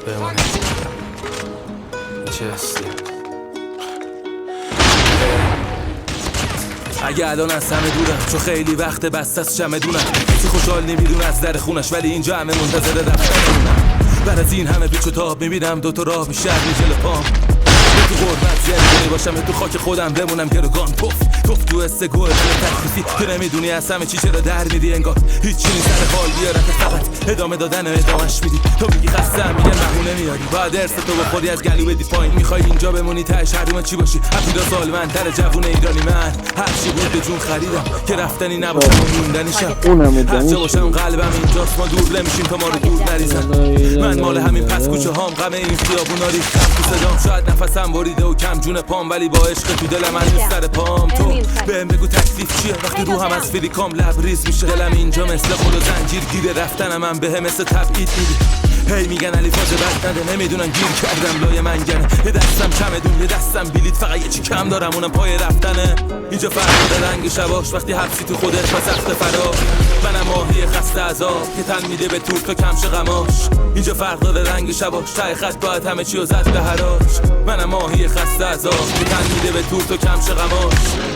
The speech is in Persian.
بمانی چه هستی؟ اگه الان از همه دورم چون خیلی وقت بست از چمدونم کسی خوشحال نمیدونه از در خونش ولی اینجا همه منتظر رفتنمونم بعد از این همه پیچ و تاب میبینم دوتا راه میشه جلو پام تو غربت زندگی باشم تو خاک خودم بمونم گروگان پف تو استگوه تکلیفی تو نمیدونی از همه چی چرا در میدی انگار هیچی نیست سر حال بیارت فقط ادامه دادن ادامش میدی تو میگی خستم میگن مهونه میاری باید ارث تو با خودی از گلو بدی پایین میخوای اینجا بمونی تهش هر چی باشی هفیدا سالمندتر جوون ایرانی من هر چی بود به جون خریدم که رفتنی نباشم و موندنی شب هر جا باشم قلبم اینجاست ما دور نمیشیم تا ما رو دور نریزن من مال همین پس کوچه هام غم این خیابونا ریختم تو صدام شاید نفسم بریده و کم جون پام ولی با عشق تو دلم هنوز سر پام تو بهم بگو تکلیف چیه وقتی روحم از فیلیکام لبریز میشه دلم اینجا مثل خود و زنجیر گیره رفتنم هم بهم مثل تبعید میدی هی میگن علی فاز بد نده نمیدونن گیر کردم لای منگنه یه دستم چمدون یه دستم بلیط فقط یه چی کم دارم اونم پای رفتنه اینجا فرق داره رنگ شباش وقتی حبسی تو خودت و سخت فرار منم ماهی خسته عذاب که تن میده به تور تا کمش غماش اینجا فرق داره رنگ شباش ته خط باید همه چی رو زد به حراج منم ماهی خسته عذاب که تن میده به تور تا کمش غماش